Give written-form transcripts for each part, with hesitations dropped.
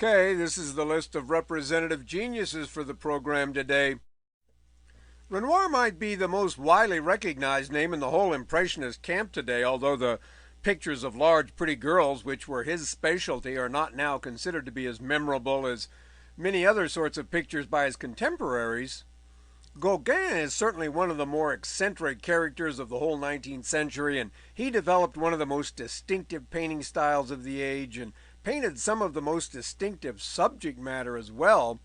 Okay, this is the list of representative geniuses for the program today. Renoir might be the most widely recognized name in the whole Impressionist camp today, although the pictures of large, pretty girls, which were his specialty, are not now considered to be as memorable as many other sorts of pictures by his contemporaries. Gauguin is certainly one of the more eccentric characters of the whole 19th century, and he developed one of the most distinctive painting styles of the age and painted some of the most distinctive subject matter as well.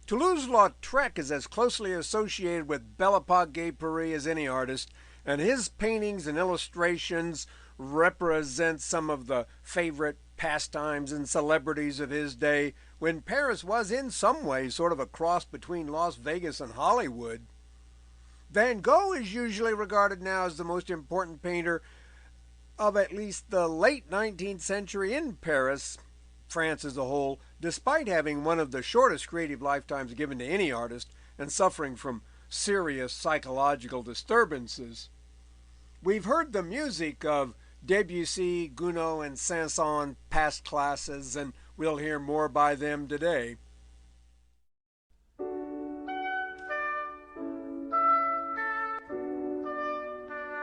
Toulouse-Lautrec is as closely associated with Belle Époque Gay Paris as any artist, and his paintings and illustrations represent some of the favorite pastimes and celebrities of his day, when Paris was in some ways sort of a cross between Las Vegas and Hollywood. Van Gogh is usually regarded now as the most important painter of at least the late 19th century in Paris, France as a whole, despite having one of the shortest creative lifetimes given to any artist and suffering from serious psychological disturbances. We've heard the music of Debussy, Gounod, and Saint-Saëns past classes, and we'll hear more by them today.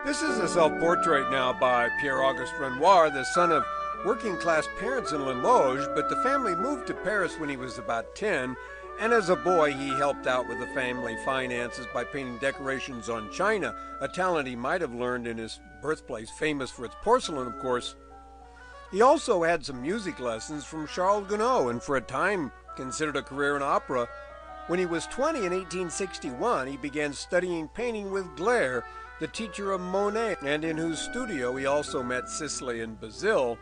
This is a self-portrait now by Pierre-Auguste Renoir, the son of working-class parents in Limoges, but the family moved to Paris when he was about 10, and as a boy he helped out with the family finances by painting decorations on china, a talent he might have learned in his birthplace, famous for its porcelain, of course. He also had some music lessons from Charles Gounod, and for a time considered a career in opera. When he was 20 in 1861, he began studying painting with Gleyre, the teacher of Monet, and in whose studio he also met Sisley and Bazille.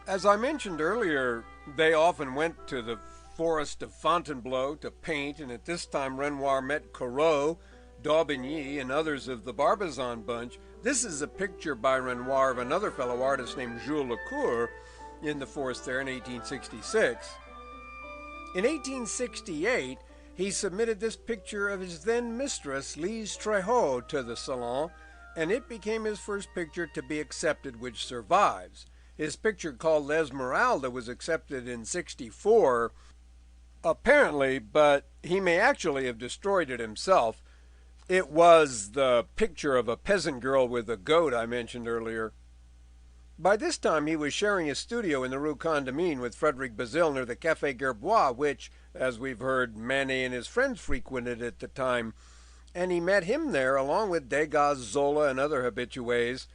As I mentioned earlier, they often went to the forest of Fontainebleau to paint, and at this time Renoir met Corot, Daubigny, and others of the Barbizon bunch. This is a picture by Renoir of another fellow artist named Jules Lecour in the forest there in 1866. In 1868, he submitted this picture of his then mistress, Lise Tréhaut, to the Salon, and it became his first picture to be accepted, which survives. His picture called L'Esmeralda was accepted in 64, apparently, but he may actually have destroyed it himself. It was the picture of a peasant girl with a goat I mentioned earlier. By this time he was sharing his studio in the Rue Condamine with Frédéric Bazille near the Café Gerbois, which, as we've heard, Manet and his friends frequented at the time, and he met him there along with Degas, Zola, and other habitués.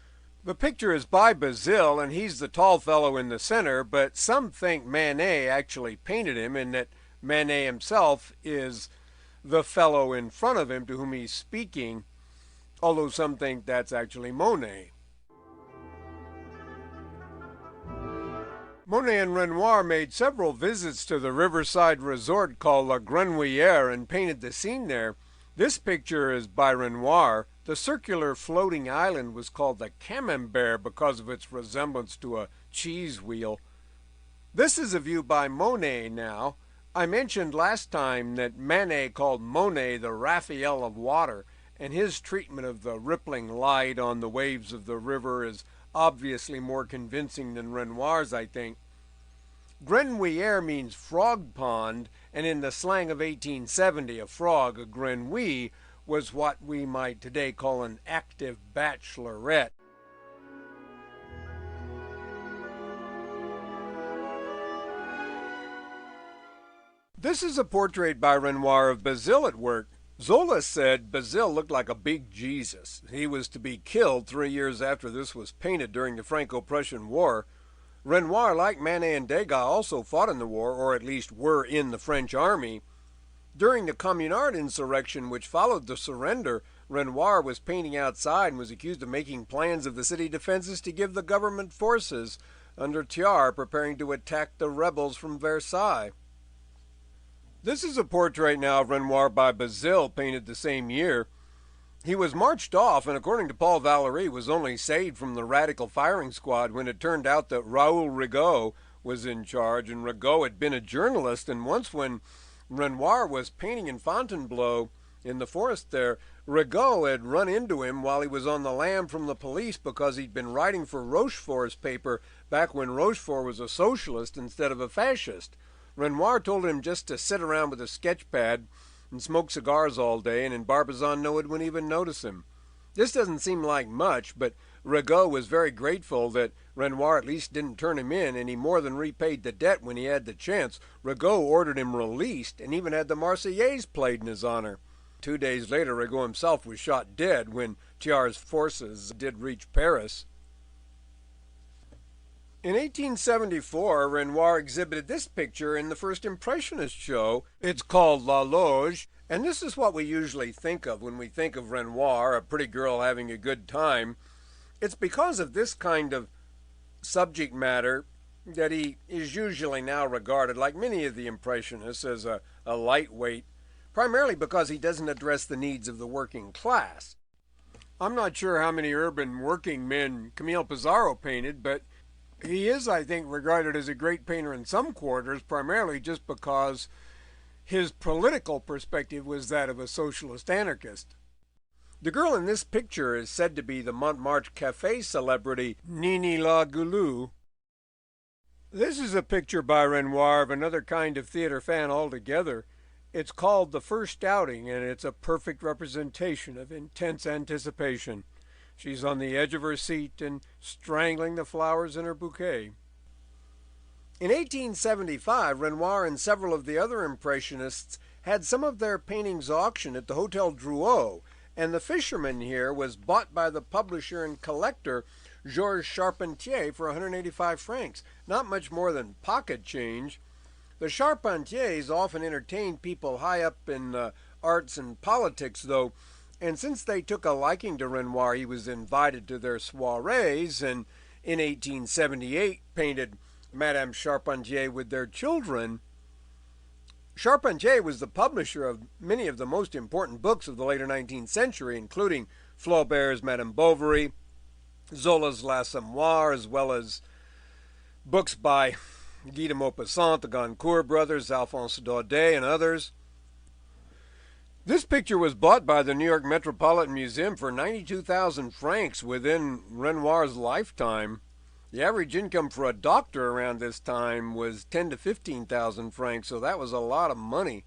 The picture is by Bazille, and he's the tall fellow in the center, but some think Manet actually painted him, and that Manet himself is the fellow in front of him to whom he's speaking, although some think that's actually Monet. Monet and Renoir made several visits to the riverside resort called La Grenouillère and painted the scene there. This picture is by Renoir. The circular floating island was called the Camembert because of its resemblance to a cheese wheel. This is a view by Monet now. I mentioned last time that Manet called Monet the Raphael of water, and his treatment of the rippling light on the waves of the river is obviously more convincing than Renoir's, I think. Grenouillère means frog pond, and in the slang of 1870, a frog, a grenouille, was what we might today call an active bachelorette. This is a portrait by Renoir of Bazille at work. Zola said Bazille looked like a big Jesus. He was to be killed 3 years after this was painted during the Franco-Prussian War. Renoir, like Manet and Degas, also fought in the war, or at least were in the French army. During the Communard insurrection, which followed the surrender, Renoir was painting outside and was accused of making plans of the city defenses to give the government forces under Thiers preparing to attack the rebels from Versailles. This is a portrait now of Renoir by Bazille, painted the same year. He was marched off, and according to Paul Valéry, was only saved from the radical firing squad when it turned out that Raoul Rigaud was in charge, and Rigaud had been a journalist, and once when Renoir was painting in Fontainebleau in the forest there, Rigaud had run into him while he was on the lam from the police because he'd been writing for Rochefort's paper back when Rochefort was a socialist instead of a fascist. Renoir told him just to sit around with a sketch pad and smoke cigars all day, and in Barbizon no one would even notice him. This doesn't seem like much, but Rigaud was very grateful that Renoir at least didn't turn him in, and he more than repaid the debt when he had the chance. Rigaud ordered him released and even had the Marseillaise played in his honor. 2 days later, Rigaud himself was shot dead when Thiard's forces did reach Paris. In 1874, Renoir exhibited this picture in the first Impressionist show. It's called La Loge, and this is what we usually think of when we think of Renoir, a pretty girl having a good time. It's because of this kind of subject matter that he is usually now regarded, like many of the Impressionists, as a lightweight, primarily because he doesn't address the needs of the working class. I'm not sure how many urban working men Camille Pissarro painted, but he is, I think, regarded as a great painter in some quarters, primarily just because his political perspective was that of a socialist anarchist. The girl in this picture is said to be the Montmartre Café celebrity Nini La Goulou. This is a picture by Renoir of another kind of theater fan altogether. It's called The First Outing, and it's a perfect representation of intense anticipation. She's on the edge of her seat and strangling the flowers in her bouquet. In 1875, Renoir and several of the other Impressionists had some of their paintings auctioned at the Hotel Drouot, and The Fisherman here was bought by the publisher and collector Georges Charpentier for 185 francs, not much more than pocket change. The Charpentiers often entertained people high up in arts and politics, though, and since they took a liking to Renoir, he was invited to their soirees, and in 1878 painted Madame Charpentier with their children. Charpentier was the publisher of many of the most important books of the later 19th century, including Flaubert's Madame Bovary, Zola's L'Assommoir, as well as books by Guy de Maupassant, the Goncourt brothers, Alphonse Daudet, and others. This picture was bought by the New York Metropolitan Museum for 92,000 francs within Renoir's lifetime. The average income for a doctor around this time was 10 to 15,000 francs, so that was a lot of money.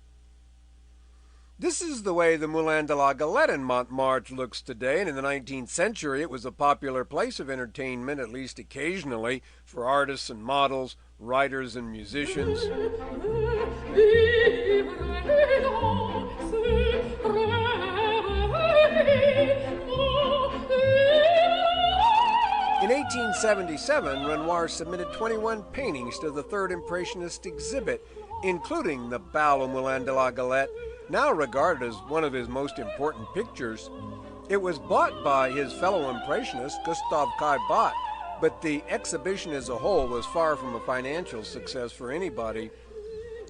This is the way the Moulin de la Galette in Montmartre looks today, and in the 19th century it was a popular place of entertainment, at least occasionally, for artists and models, writers and musicians. In 1877, Renoir submitted 21 paintings to the Third Impressionist exhibit, including the Bal au Moulin de la Galette, now regarded as one of his most important pictures. It was bought by his fellow Impressionist, Gustave Caillebotte, but the exhibition as a whole was far from a financial success for anybody.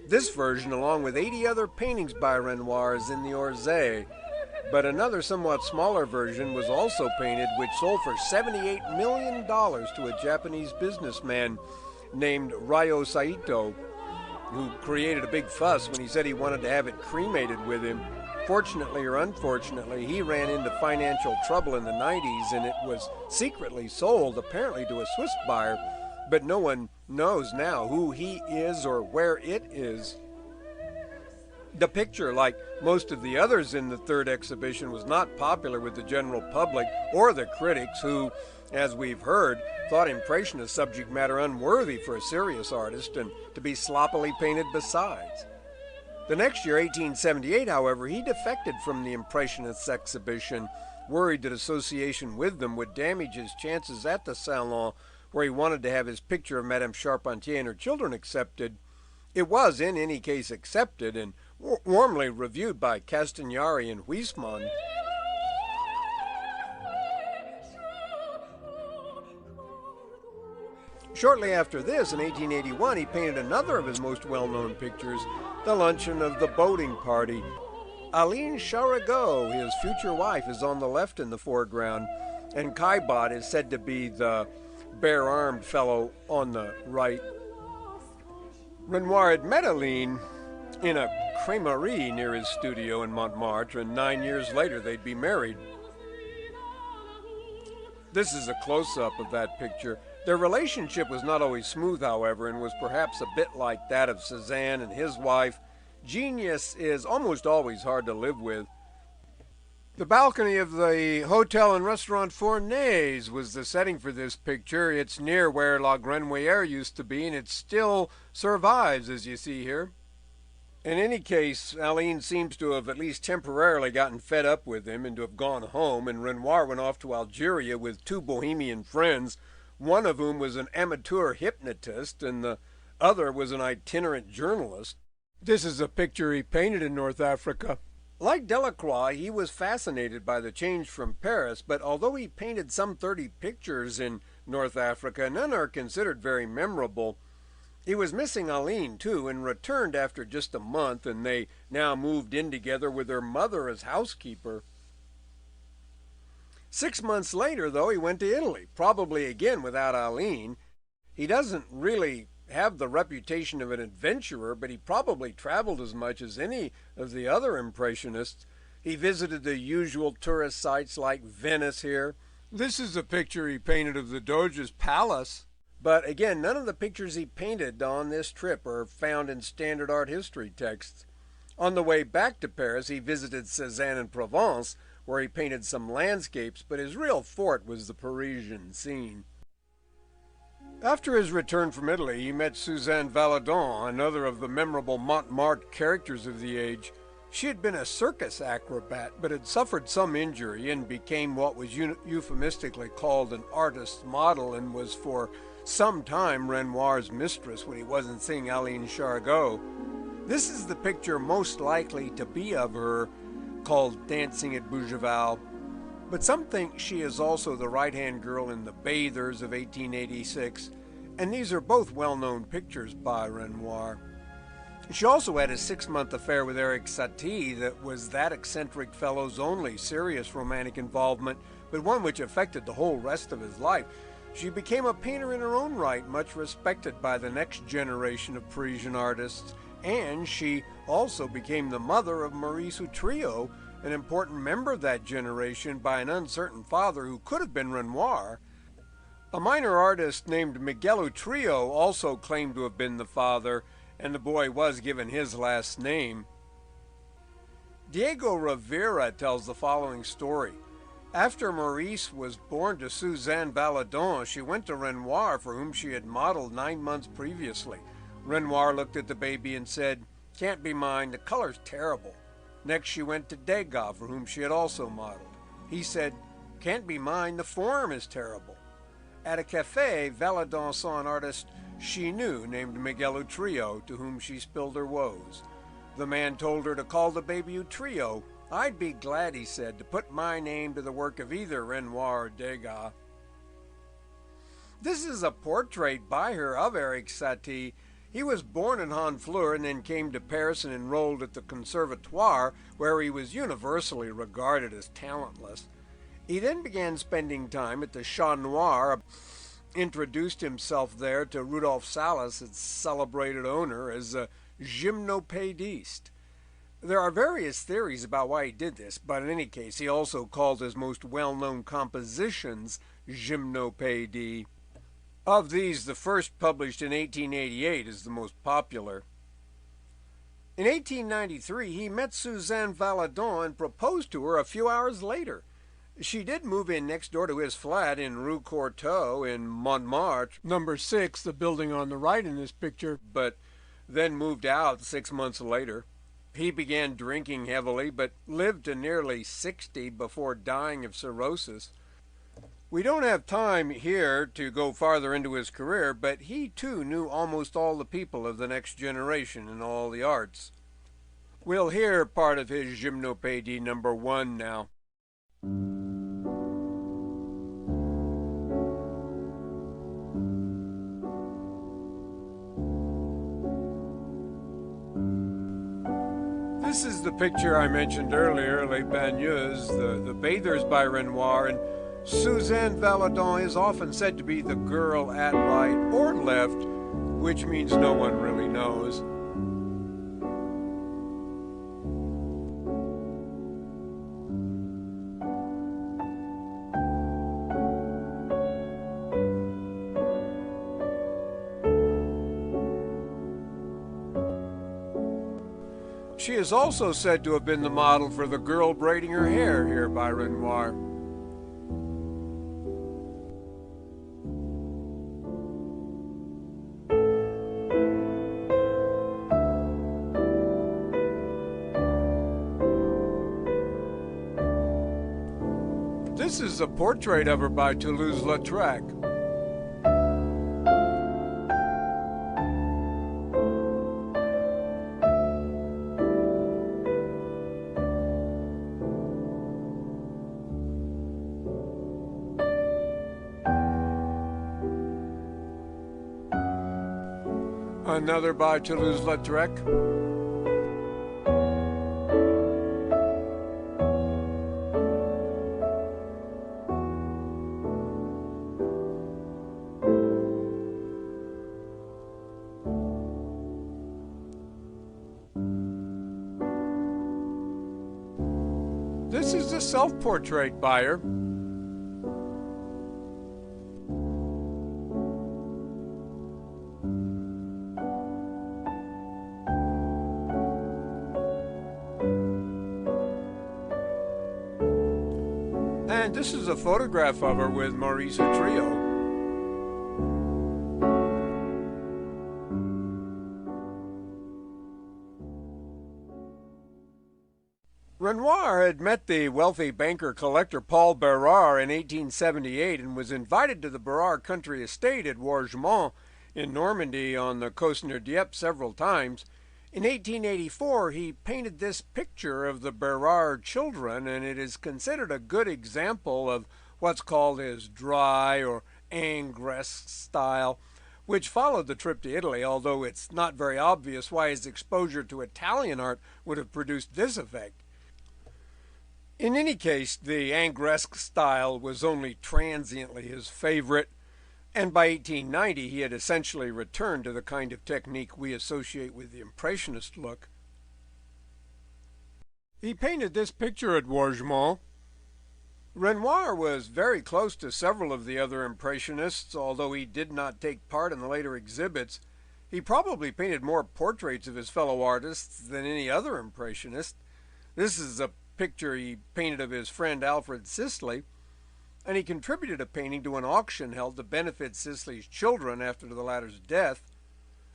This version, along with 80 other paintings by Renoir, is in the Orsay, but another somewhat smaller version was also painted, which sold for $78 million to a Japanese businessman named Ryo Saito, who created a big fuss when he said he wanted to have it cremated with him. Fortunately or unfortunately, he ran into financial trouble in the 90s, and it was secretly sold, apparently to a Swiss buyer, but no one knows now who he is or where it is. The picture, like most of the others in the third exhibition, was not popular with the general public or the critics who, as we've heard, thought Impressionist subject matter unworthy for a serious artist and to be sloppily painted besides. The next year, 1878, however, he defected from the Impressionists exhibition, worried that association with them would damage his chances at the Salon, where he wanted to have his picture of Madame Charpentier and her children accepted. It was, in any case, accepted and warmly reviewed by Castagnari and Huysmans. Shortly after this, in 1881, he painted another of his most well-known pictures, The Luncheon of the Boating Party. Aline Charagot, his future wife, is on the left in the foreground, and Caillebotte is said to be the bare-armed fellow on the right. Renoir had met Aline in a crèmerie near his studio in Montmartre, and 9 years later they'd be married. This is a close-up of that picture. Their relationship was not always smooth, however, and was perhaps a bit like that of Cézanne and his wife. Genius is almost always hard to live with. The balcony of the Hotel and Restaurant Fournaise was the setting for this picture. It's near where La Grenouillère used to be, and it still survives, as you see here. In any case, Aline seems to have at least temporarily gotten fed up with him and to have gone home, and Renoir went off to Algeria with two bohemian friends, one of whom was an amateur hypnotist and the other was an itinerant journalist. This is a picture he painted in North Africa. Like Delacroix, he was fascinated by the change from Paris, but although he painted some 30 pictures in North Africa, none are considered very memorable. He was missing Aline, too, and returned after just a month, and they now moved in together with her mother as housekeeper. 6 months later, though, he went to Italy, probably again without Aline. He doesn't really have the reputation of an adventurer, but he probably traveled as much as any of the other Impressionists. He visited the usual tourist sites like Venice here. This is a picture he painted of the Doge's palace. But again, none of the pictures he painted on this trip are found in standard art history texts. On the way back to Paris, he visited Cézanne in Provence, where he painted some landscapes, but his real forte was the Parisian scene. After his return from Italy, he met Suzanne Valadon, another of the memorable Montmartre characters of the age. She had been a circus acrobat, but had suffered some injury and became what was euphemistically called an artist's model, and was for some time Renoir's mistress when he wasn't seeing Aline Chargot. This is the picture most likely to be of her, called Dancing at Bougival. But some think she is also the right-hand girl in The Bathers of 1886, and these are both well-known pictures by Renoir. She also had a 6-month affair with Erik Satie that was that eccentric fellow's only serious romantic involvement, but one which affected the whole rest of his life. She became a painter in her own right, much respected by the next generation of Parisian artists, and she also became the mother of Maurice Utrillo, an important member of that generation by an uncertain father who could have been Renoir. A minor artist named Miguel Utrillo also claimed to have been the father, and the boy was given his last name. Diego Rivera tells the following story. After Maurice was born to Suzanne Valadon, she went to Renoir, for whom she had modeled 9 months previously. Renoir looked at the baby and said, "Can't be mine, the color's terrible." Next she went to Degas, for whom she had also modeled. He said, "Can't be mine, the form is terrible." At a cafe, Valadon saw an artist she knew named Miguel Utrillo, to whom she spilled her woes. The man told her to call the baby Utrillo. "I'd be glad," he said, "to put my name to the work of either Renoir or Degas." This is a portrait by her of Erik Satie. He was born in Honfleur and then came to Paris and enrolled at the Conservatoire, where he was universally regarded as talentless. He then began spending time at the Chat Noir, introduced himself there to Rudolph Salas, its celebrated owner, as a gymnopédiste. There are various theories about why he did this, but in any case, he also called his most well-known compositions gymnopédies. Of these, the first, published in 1888, is the most popular. In 1893, he met Suzanne Valadon and proposed to her a few hours later. She did move in next door to his flat in Rue Courtauld in Montmartre, number 6, the building on the right in this picture, but then moved out 6 months later. He began drinking heavily, but lived to nearly 60 before dying of cirrhosis. We don't have time here to go farther into his career, but he too knew almost all the people of the next generation in all the arts. We'll hear part of his Gymnopédie number 1 now. This is the picture I mentioned earlier, Les Bagneuses, the Bathers by Renoir, and Suzanne Valadon is often said to be the girl at right or left, which means no one really knows. She is also said to have been the model for the girl braiding her hair here by Renoir. This is a portrait of her by Toulouse-Lautrec. Another by Toulouse-Lautrec. This is a self-portrait by her. And this is a photograph of her with Maurice Trio. Renoir had met the wealthy banker-collector Paul Bérard in 1878 and was invited to the Bérard country estate at Wargemont in Normandy on the coast near Dieppe several times. In 1884, he painted this picture of the Bérard children, and it is considered a good example of what's called his dry or Ingresque style, which followed the trip to Italy, although it's not very obvious why his exposure to Italian art would have produced this effect. In any case, the Ingresque style was only transiently his favorite, and by 1890 he had essentially returned to the kind of technique we associate with the Impressionist look. He painted this picture at Wargemont. Renoir was very close to several of the other Impressionists, although he did not take part in the later exhibits. He probably painted more portraits of his fellow artists than any other Impressionist. This is a picture he painted of his friend Alfred Sisley, and he contributed a painting to an auction held to benefit Sisley's children after the latter's death.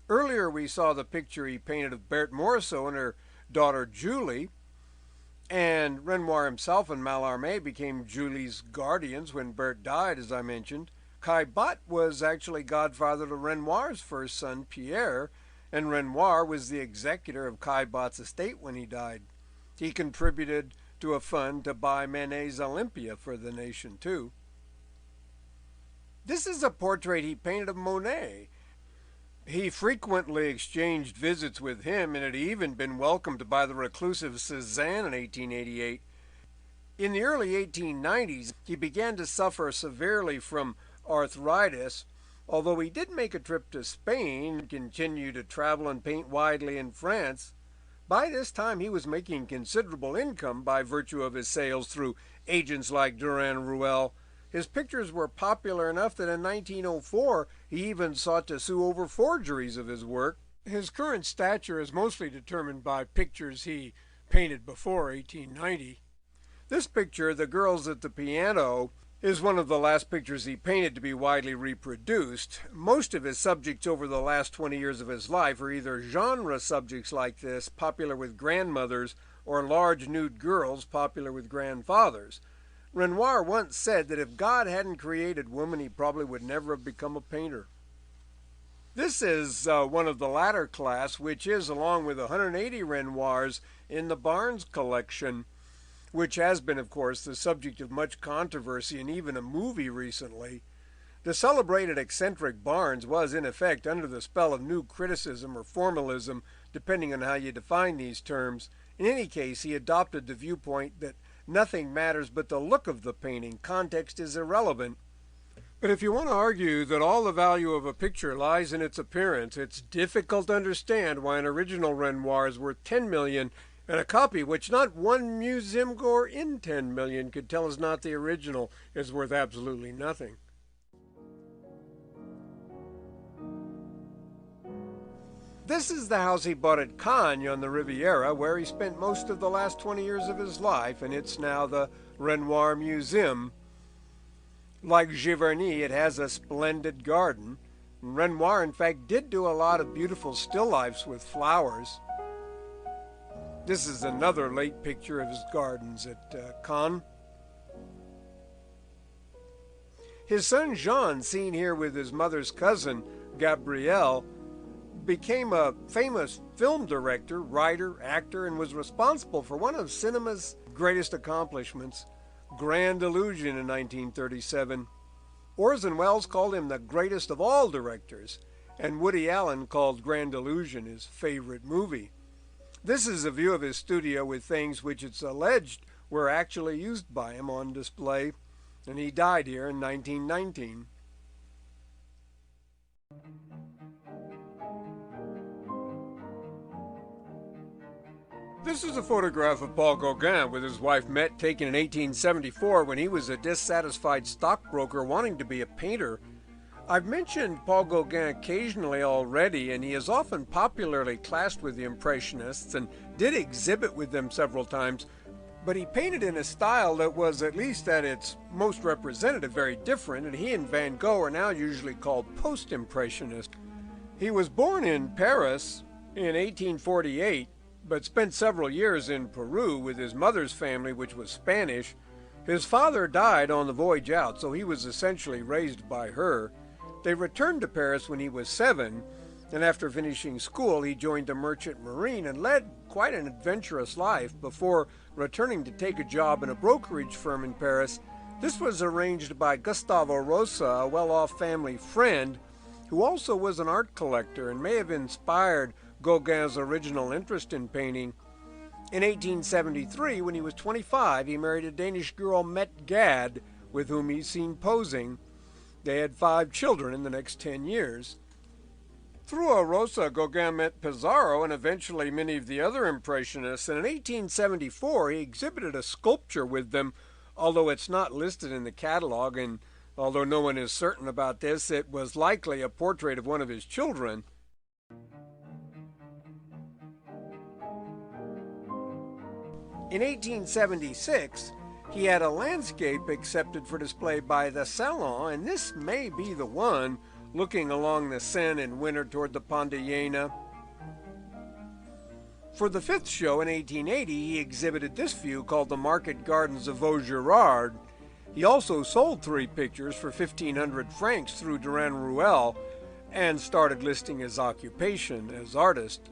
Earlier we saw the picture he painted of Berthe Morisot and her daughter Julie, and Renoir himself and Mallarmé became Julie's guardians when Berthe died, as I mentioned. Caillebotte was actually godfather to Renoir's first son, Pierre, and Renoir was the executor of Caillebotte's estate when he died. He contributed to a fund to buy Manet's Olympia for the nation, too. This is a portrait he painted of Monet. He frequently exchanged visits with him and had even been welcomed by the reclusive Cézanne in 1888. In the early 1890s, he began to suffer severely from arthritis, although he did make a trip to Spain and continued to travel and paint widely in France. By this time, he was making considerable income by virtue of his sales through agents like Durand-Ruel. His pictures were popular enough that in 1904, he even sought to sue over forgeries of his work. His current stature is mostly determined by pictures he painted before 1890. This picture, The Girls at the Piano, is one of the last pictures he painted to be widely reproduced. Most of his subjects over the last 20 years of his life are either genre subjects like this, popular with grandmothers, or large nude girls, popular with grandfathers. Renoir once said that if God hadn't created woman, he probably would never have become a painter. This is one of the latter class, which is, along with 180 Renoirs in the Barnes collection, which has been, of course, the subject of much controversy and even a movie recently. The celebrated eccentric Barnes was, in effect, under the spell of new criticism or formalism, depending on how you define these terms. In any case, he adopted the viewpoint that nothing matters but the look of the painting. Context is irrelevant. But if you want to argue that all the value of a picture lies in its appearance, it's difficult to understand why an original Renoir is worth 10 million and a copy which not one museum goer in 10 million could tell is not the original is worth absolutely nothing. This is the house he bought at Cannes on the Riviera, where he spent most of the last 20 years of his life, and it's now the Renoir Museum. Like Giverny, it has a splendid garden. Renoir, in fact, did do a lot of beautiful still lifes with flowers. This is another late picture of his gardens at Cannes. His son Jean, seen here with his mother's cousin, Gabrielle, became a famous film director, writer, actor, and was responsible for one of cinema's greatest accomplishments, Grand Illusion in 1937. Orson Welles called him the greatest of all directors, and Woody Allen called Grand Illusion his favorite movie. This is a view of his studio with things which it's alleged were actually used by him on display, and he died here in 1919. This is a photograph of Paul Gauguin with his wife Mette, taken in 1874 when he was a dissatisfied stockbroker wanting to be a painter. I've mentioned Paul Gauguin occasionally already, and he is often popularly classed with the Impressionists and did exhibit with them several times, but he painted in a style that was, at least at its most representative, very different, and he and Van Gogh are now usually called post-Impressionist. He was born in Paris in 1848, but spent several years in Peru with his mother's family, which was Spanish. His father died on the voyage out, so he was essentially raised by her. They returned to Paris when he was 7, and after finishing school he joined the Merchant Marine and led quite an adventurous life before returning to take a job in a brokerage firm in Paris. This was arranged by Gustavo Rosa, a well-off family friend, who also was an art collector and may have inspired Gauguin's original interest in painting. In 1873, when he was 25, he married a Danish girl, Mette Gad, with whom he's seen posing. They had 5 children in the next 10 years. Through Rosa, Gauguin met Pissarro and eventually many of the other Impressionists, and in 1874 he exhibited a sculpture with them, although it's not listed in the catalog, and although no one is certain about this, it was likely a portrait of one of his children. In 1876, he had a landscape accepted for display by the Salon, and this may be the one, looking along the Seine in winter toward the Pont de Iéna. For the 5th show in 1880, he exhibited this view called the Market Gardens of Vaugirard. He also sold 3 pictures for 1,500 francs through Durand-Ruel and started listing his occupation as artist.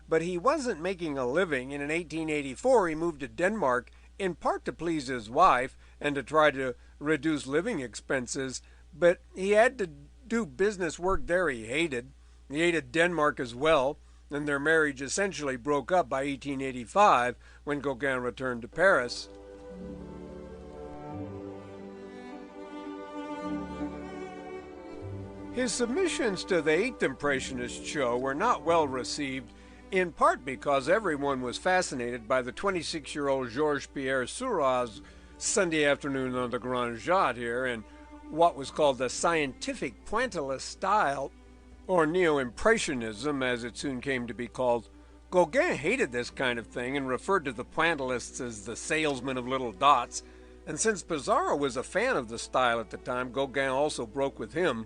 But he wasn't making a living, and in 1884 he moved to Denmark, in part to please his wife and to try to reduce living expenses, but he had to do business work there he hated. He hated Denmark as well, and their marriage essentially broke up by 1885 when Gauguin returned to Paris. His submissions to the 8th Impressionist show were not well received, in part because everyone was fascinated by the 26-year-old Georges-Pierre Seurat's Sunday afternoon on the Grand Jatte here, and what was called the scientific pointillist style, or Neo-Impressionism as it soon came to be called. Gauguin hated this kind of thing and referred to the pointillists as the salesmen of little dots, and since Pissarro was a fan of the style at the time, Gauguin also broke with him.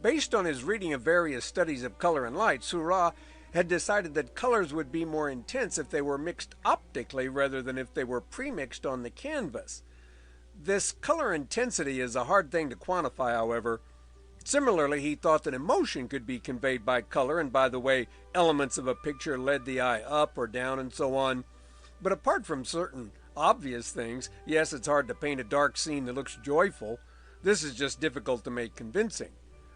Based on his reading of various studies of color and light, Seurat had decided that colors would be more intense if they were mixed optically rather than if they were premixed on the canvas. This color intensity is a hard thing to quantify, however. Similarly, he thought that emotion could be conveyed by color and by the way elements of a picture led the eye up or down and so on. But apart from certain obvious things, yes, it's hard to paint a dark scene that looks joyful. This is just difficult to make convincing.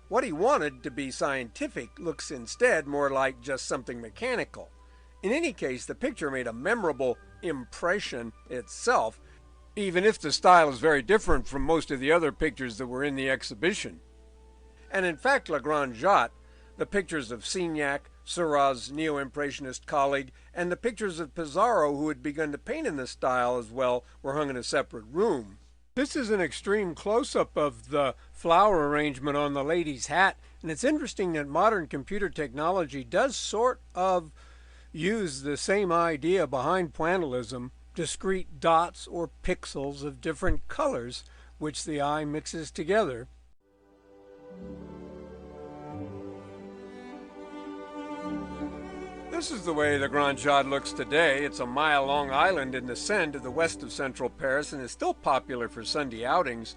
What he wanted to be scientific looks instead more like just something mechanical. In any case, the picture made a memorable impression itself, even if the style is very different from most of the other pictures that were in the exhibition. And in fact, Le Grand Jatte, the pictures of Signac, Seurat's Neo-Impressionist colleague, and the pictures of Pissarro, who had begun to paint in the style as well, were hung in a separate room. This is an extreme close-up of the flower arrangement on the lady's hat, and it's interesting that modern computer technology does sort of use the same idea behind pointillism, discrete dots or pixels of different colors, which the eye mixes together. This is the way the Grand Jade looks today. It's a mile-long island in the Seine to the west of central Paris and is still popular for Sunday outings.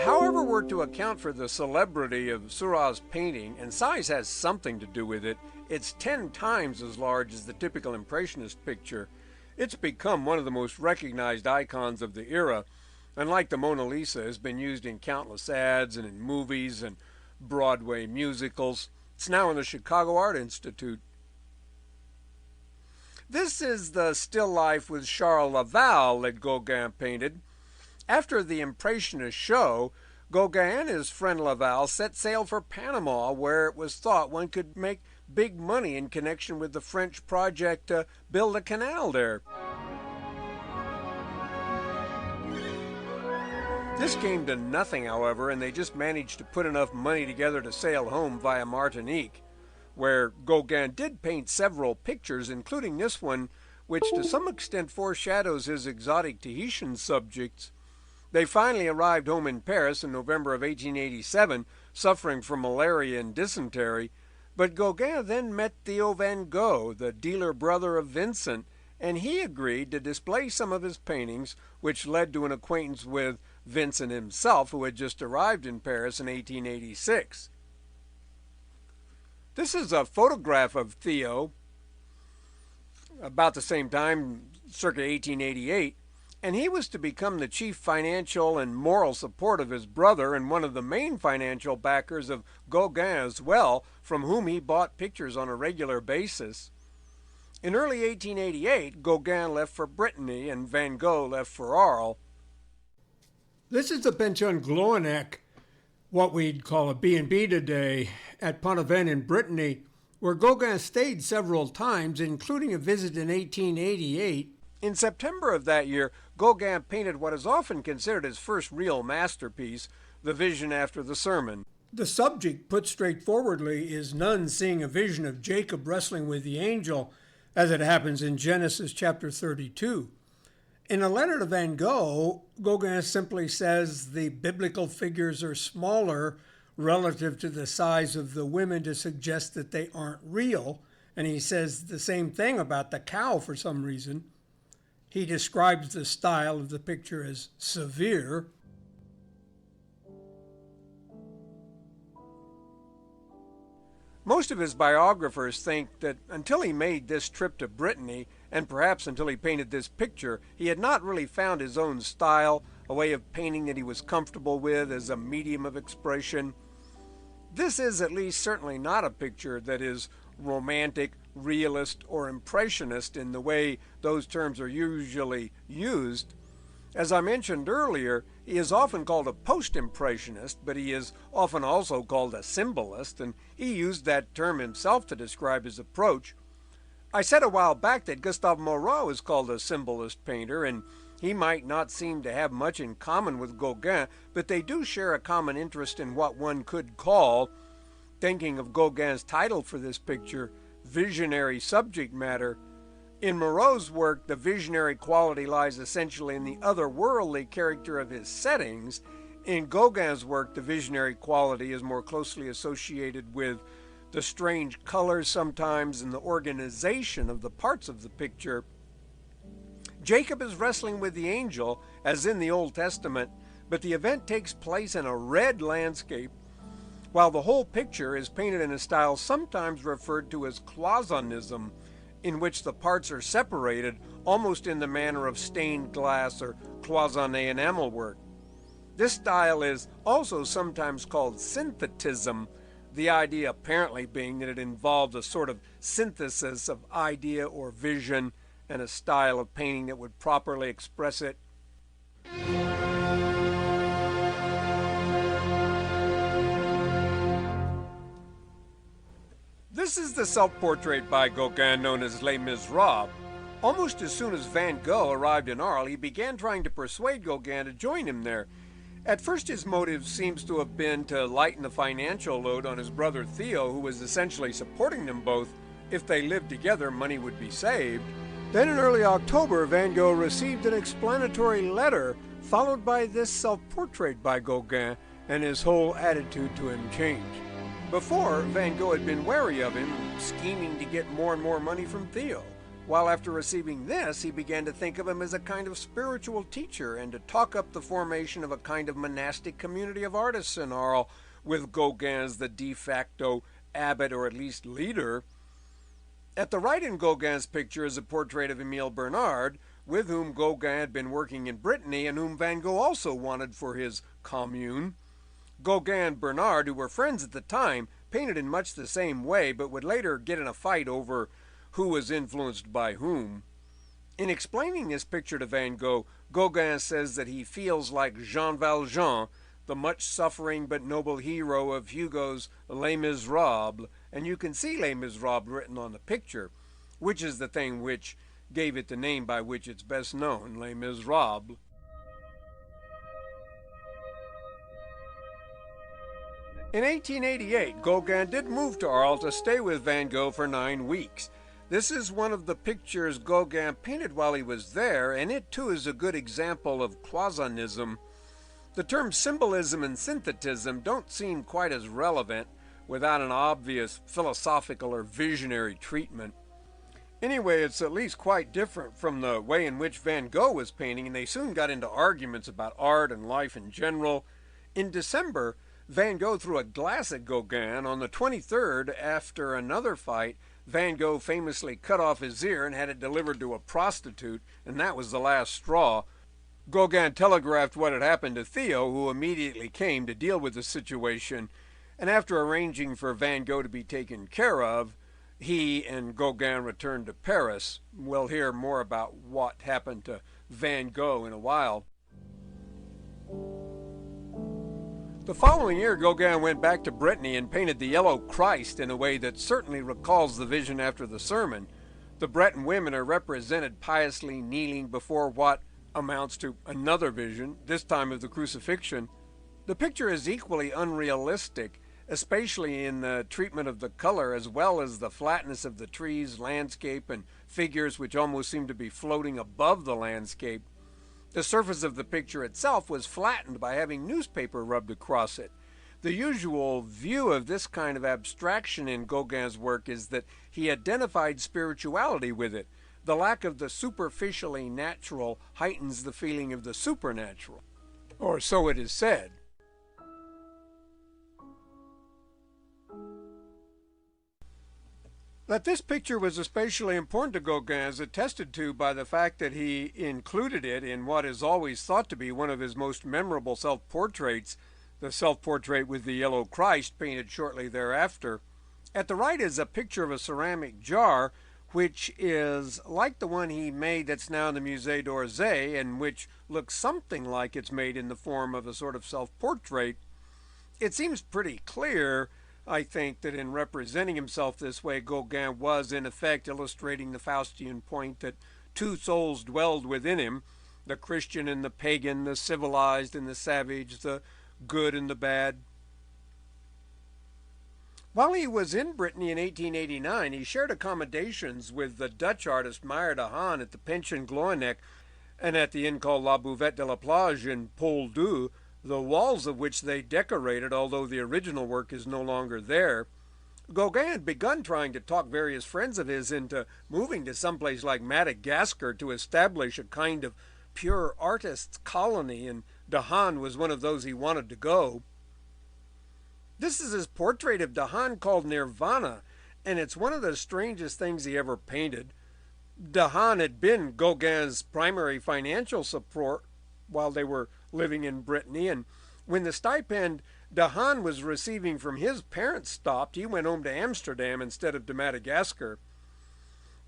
However we're to account for the celebrity of Seurat's painting, and size has something to do with it, it's 10 times as large as the typical Impressionist picture. It's become one of the most recognized icons of the era, and like the Mona Lisa, has been used in countless ads and in movies and Broadway musicals. It's now in the Chicago Art Institute. This is the still life with Charles Laval that Gauguin painted. After the Impressionist show, Gauguin and his friend Laval set sail for Panama, where it was thought one could make big money in connection with the French project to build a canal there. This came to nothing, however, and they just managed to put enough money together to sail home via Martinique, where Gauguin did paint several pictures, including this one, which to some extent foreshadows his exotic Tahitian subjects. They finally arrived home in Paris in November of 1887, suffering from malaria and dysentery, but Gauguin then met Theo van Gogh, the dealer brother of Vincent, and he agreed to display some of his paintings, which led to an acquaintance with Vincent himself, who had just arrived in Paris in 1886. This is a photograph of Theo about the same time, circa 1888, and he was to become the chief financial and moral support of his brother and one of the main financial backers of Gauguin as well, from whom he bought pictures on a regular basis. In early 1888, Gauguin left for Brittany and Van Gogh left for Arles. This is the Pension Gloanec, what we'd call a B&B today, at Pont-Aven in Brittany, where Gauguin stayed several times, including a visit in 1888. In September of that year, Gauguin painted what is often considered his first real masterpiece, The Vision After the Sermon. The subject, put straightforwardly, is nuns seeing a vision of Jacob wrestling with the angel, as it happens in Genesis chapter 32. In a letter to Van Gogh, Gauguin simply says the biblical figures are smaller relative to the size of the women to suggest that they aren't real, and he says the same thing about the cow for some reason. He describes the style of the picture as severe. Most of his biographers think that until he made this trip to Brittany, and perhaps until he painted this picture, he had not really found his own style, a way of painting that he was comfortable with as a medium of expression. This is at least certainly not a picture that is romantic, realist, or impressionist in the way those terms are usually used. As I mentioned earlier, he is often called a post-impressionist, but he is often also called a symbolist, and he used that term himself to describe his approach. I said a while back that Gustave Moreau is called a symbolist painter, and he might not seem to have much in common with Gauguin, but they do share a common interest in what one could call, thinking of Gauguin's title for this picture, visionary subject matter. In Moreau's work, the visionary quality lies essentially in the otherworldly character of his settings. In Gauguin's work, the visionary quality is more closely associated with the strange colors sometimes and the organization of the parts of the picture. Jacob is wrestling with the angel, as in the Old Testament, but the event takes place in a red landscape, while the whole picture is painted in a style sometimes referred to as cloisonnism, in which the parts are separated almost in the manner of stained glass or cloisonné enamel work. This style is also sometimes called synthetism, the idea apparently being that it involves a sort of synthesis of idea or vision and a style of painting that would properly express it. This is the self-portrait by Gauguin known as Les Miserables. Almost as soon as Van Gogh arrived in Arles, he began trying to persuade Gauguin to join him there. At first, his motive seems to have been to lighten the financial load on his brother Theo, who was essentially supporting them both. If they lived together, money would be saved. Then in early October, Van Gogh received an explanatory letter, followed by this self-portrait by Gauguin, and his whole attitude to him changed. Before, Van Gogh had been wary of him, scheming to get more and more money from Theo, while after receiving this, he began to think of him as a kind of spiritual teacher and to talk up the formation of a kind of monastic community of artists in Arles, with Gauguin as the de facto abbot or at least leader. At the right in Gauguin's picture is a portrait of Emile Bernard, with whom Gauguin had been working in Brittany and whom Van Gogh also wanted for his commune. Gauguin and Bernard, who were friends at the time, painted in much the same way, but would later get in a fight over who was influenced by whom. In explaining this picture to Van Gogh, Gauguin says that he feels like Jean Valjean, the much-suffering but noble hero of Hugo's Les Miserables, and you can see Les Miserables written on the picture, which is the thing which gave it the name by which it's best known, Les Miserables. In 1888, Gauguin did move to Arles to stay with Van Gogh for 9 weeks. This is one of the pictures Gauguin painted while he was there, and it too is a good example of cloisonnism. The terms symbolism and synthetism don't seem quite as relevant without an obvious philosophical or visionary treatment. Anyway, it's at least quite different from the way in which Van Gogh was painting, and they soon got into arguments about art and life in general. In December, Van Gogh threw a glass at Gauguin. On the 23rd, after another fight, Van Gogh famously cut off his ear and had it delivered to a prostitute, and that was the last straw. Gauguin telegraphed what had happened to Theo, who immediately came to deal with the situation, and after arranging for Van Gogh to be taken care of, he and Gauguin returned to Paris. We'll hear more about what happened to Van Gogh in a while. The following year, Gauguin went back to Brittany and painted the Yellow Christ in a way that certainly recalls the vision after the sermon. The Breton women are represented piously kneeling before what amounts to another vision, this time of the crucifixion. The picture is equally unrealistic, especially in the treatment of the color as well as the flatness of the trees, landscape, and figures which almost seem to be floating above the landscape. The surface of the picture itself was flattened by having newspaper rubbed across it. The usual view of this kind of abstraction in Gauguin's work is that he identified spirituality with it. The lack of the superficially natural heightens the feeling of the supernatural, or so it is said. That this picture was especially important to Gauguin is attested to by the fact that he included it in what is always thought to be one of his most memorable self-portraits, the self-portrait with the Yellow Christ painted shortly thereafter. At the right is a picture of a ceramic jar, which is like the one he made that's now in the Musée d'Orsay, and which looks something like it's made in the form of a sort of self-portrait. It seems pretty clear, I think, that in representing himself this way, Gauguin was in effect illustrating the Faustian point that two souls dwelled within him, the Christian and the pagan, the civilized and the savage, the good and the bad. While he was in Brittany in 1889, he shared accommodations with the Dutch artist Meyer de Haan at the Pension Gloeneck and at the inn called La Buvette de la Plage in Pôle Deux, the walls of which they decorated, although the original work is no longer there. Gauguin had begun trying to talk various friends of his into moving to someplace like Madagascar to establish a kind of pure artists' colony, and de Haan was one of those he wanted to go. This is his portrait of de Haan called Nirvana, and it's one of the strangest things he ever painted. De Haan had been Gauguin's primary financial support while they were living in Brittany, and when the stipend de Haan was receiving from his parents stopped, he went home to Amsterdam instead of to Madagascar.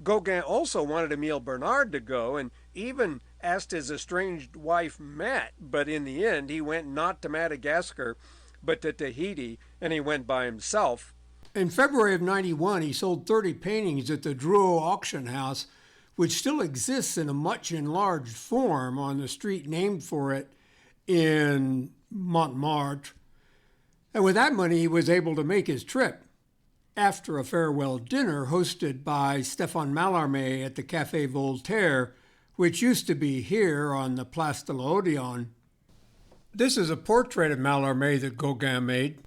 Gauguin also wanted Emile Bernard to go, and even asked his estranged wife Mat, but in the end he went not to Madagascar, but to Tahiti, and he went by himself. In February of '91, he sold 30 paintings at the Drouot auction house, which still exists in a much enlarged form on the street named for it in Montmartre. And with that money, he was able to make his trip. After a farewell dinner hosted by Stéphane Mallarmé at the Café Voltaire, which used to be here on the Place de l'Odéon. This is a portrait of Mallarmé that Gauguin made.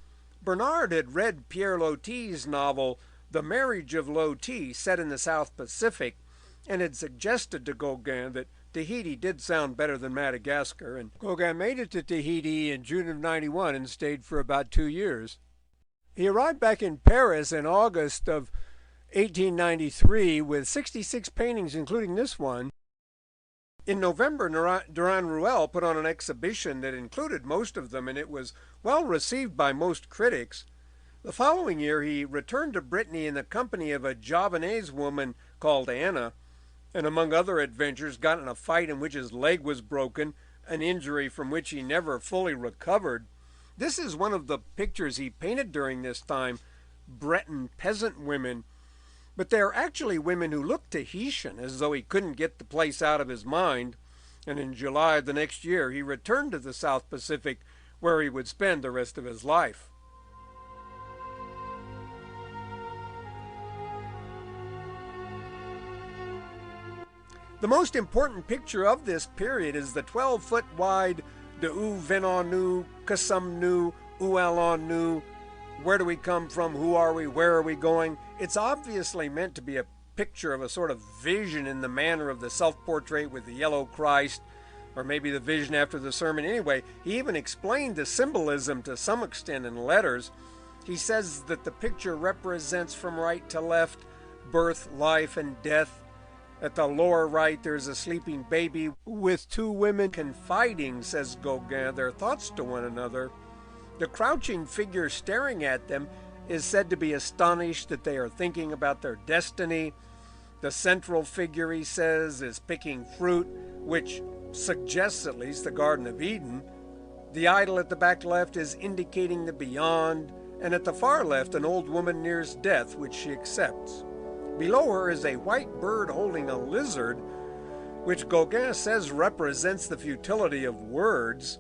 Bernard had read Pierre Loti's novel, The Marriage of Loti, set in the South Pacific, and had suggested to Gauguin that Tahiti did sound better than Madagascar, and Gauguin made it to Tahiti in June of '91 and stayed for about 2 years. He arrived back in Paris in August of 1893 with 66 paintings, including this one. In November, Durand-Ruel put on an exhibition that included most of them, and it was well received by most critics. The following year, he returned to Brittany in the company of a Javanese woman called Anna, and among other adventures, got in a fight in which his leg was broken, an injury from which he never fully recovered. This is one of the pictures he painted during this time, Breton peasant women. But they are actually women who look Tahitian, as though he couldn't get the place out of his mind. And in July of the next year, he returned to the South Pacific, where he would spend the rest of his life. The most important picture of this period is the 12-foot wide De Où venons-nous, Que sommes-nous, Où allons-nous, Where do we come from, who are we, where are we going? It's obviously meant to be a picture of a sort of vision in the manner of the self-portrait with the yellow Christ, or maybe the vision after the sermon. Anyway, he even explained the symbolism to some extent in letters. He says that the picture represents from right to left birth, life, and death. At the lower right, there's a sleeping baby with two women confiding, says Gauguin, their thoughts to one another. The crouching figure staring at them is said to be astonished that they are thinking about their destiny. The central figure, he says, is picking fruit, which suggests at least the Garden of Eden. The idol at the back left is indicating the beyond, and at the far left, an old woman nears death, which she accepts. Below her is a white bird holding a lizard, which Gauguin says represents the futility of words.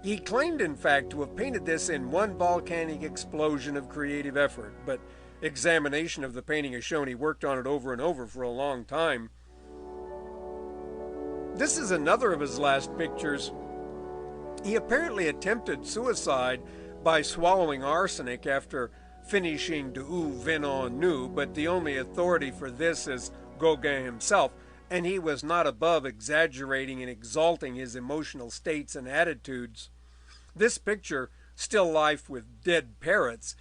He claimed, in fact, to have painted this in one volcanic explosion of creative effort, but examination of the painting has shown he worked on it over and over for a long time. This is another of his last pictures. He apparently attempted suicide by swallowing arsenic after finishing De Où venons-nous, but the only authority for this is Gauguin himself, and he was not above exaggerating and exalting his emotional states and attitudes. This picture, Still Life with Dead Parrots,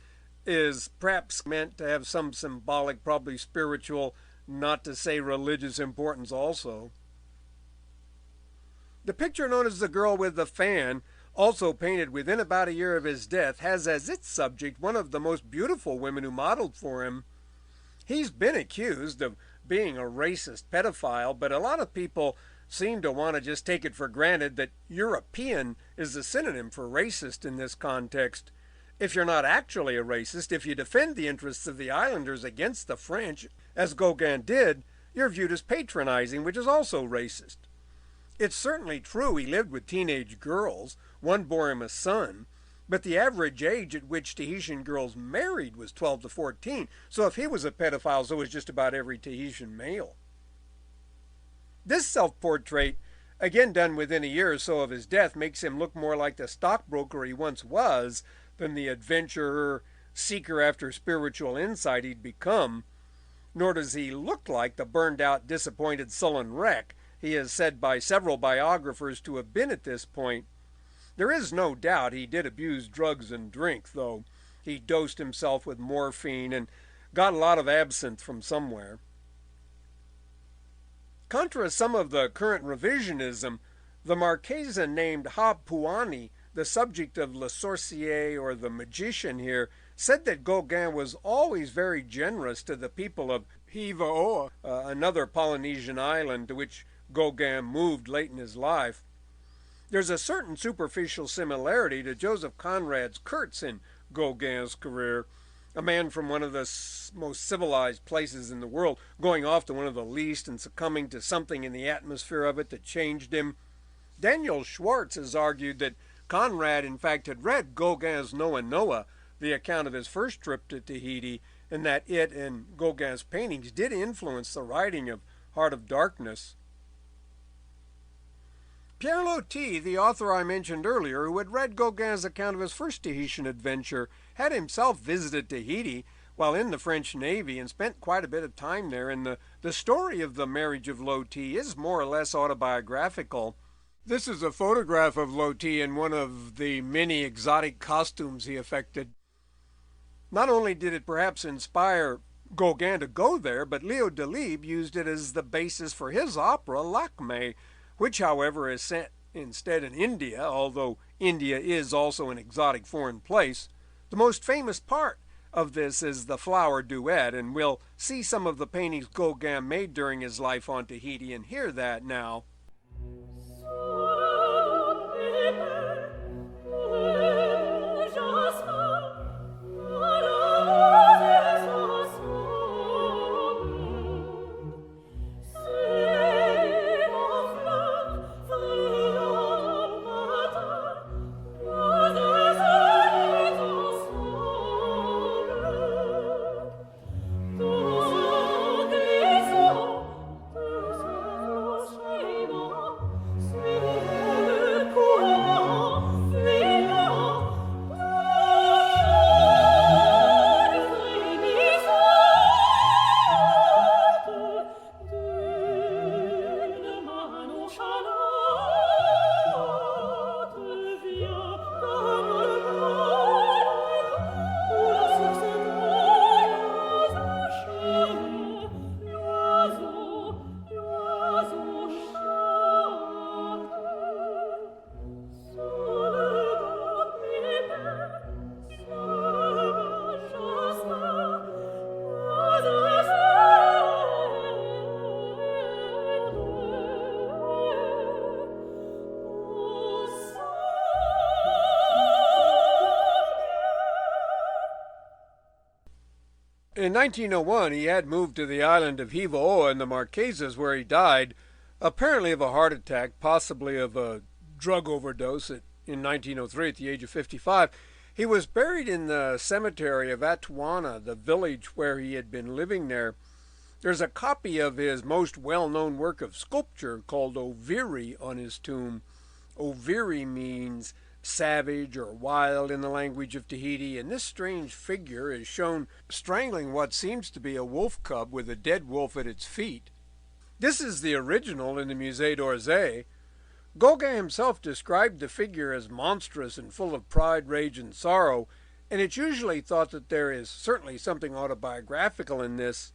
is perhaps meant to have some symbolic, probably spiritual, not to say religious importance also. The picture known as The Girl with the Fan, also painted within about a year of his death, has as its subject one of the most beautiful women who modeled for him. He's been accused of being a racist pedophile, but a lot of people seem to want to just take it for granted that European is a synonym for racist in this context. If you're not actually a racist, if you defend the interests of the islanders against the French, as Gauguin did, you're viewed as patronizing, which is also racist. It's certainly true he lived with teenage girls. One bore him a son, but the average age at which Tahitian girls married was 12 to 14, so if he was a pedophile, so was just about every Tahitian male. This self-portrait, again done within a year or so of his death, makes him look more like the stockbroker he once was than the adventurer, seeker after spiritual insight he'd become. Nor does he look like the burned-out, disappointed, sullen wreck he is said by several biographers to have been at this point. There is no doubt he did abuse drugs and drink, though. He dosed himself with morphine and got a lot of absinthe from somewhere. Contra some of the current revisionism, the Marquesa named Hapuani, the subject of Le Sorcier or the Magician here, said that Gauguin was always very generous to the people of Hivaoa, another Polynesian island to which Gauguin moved late in his life. There's a certain superficial similarity to Joseph Conrad's Kurtz in Gauguin's career. A man from one of the most civilized places in the world going off to one of the least and succumbing to something in the atmosphere of it that changed him. Daniel Schwartz has argued that Conrad, in fact, had read Gauguin's Noah Noah, the account of his first trip to Tahiti, and that it and Gauguin's paintings did influence the writing of Heart of Darkness. Pierre Loti, the author I mentioned earlier, who had read Gauguin's account of his first Tahitian adventure, had himself visited Tahiti while in the French Navy and spent quite a bit of time there, and the story of the marriage of Loti is more or less autobiographical. This is a photograph of Loti in one of the many exotic costumes he affected. Not only did it perhaps inspire Gauguin to go there, but Leo Delibes used it as the basis for his opera Lakme, which, however, is set instead in India, although India is also an exotic foreign place. The most famous part of this is the flower duet, and we'll see some of the paintings Gauguin made during his life on Tahiti and hear that now. In 1901, he had moved to the island of Hivo'oa in the Marquesas, where he died, apparently of a heart attack, possibly of a drug overdose in 1903 at the age of 55. He was buried in the cemetery of Atuana, the village where he had been living there. There's a copy of his most well-known work of sculpture called Oviri on his tomb. Oviri means savage or wild in the language of Tahiti, and this strange figure is shown strangling what seems to be a wolf cub with a dead wolf at its feet. This is the original in the Musée d'Orsay. Gauguin himself described the figure as monstrous and full of pride, rage, and sorrow, and it's usually thought that there is certainly something autobiographical in this.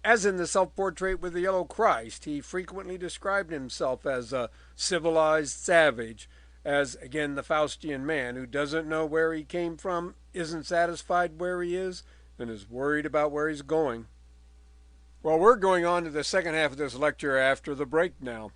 As in the self-portrait with the Yellow Christ, he frequently described himself as a civilized savage, as, again, the Faustian man who doesn't know where he came from, isn't satisfied where he is, and is worried about where he's going. Well, we're going on to the second half of this lecture after the break now.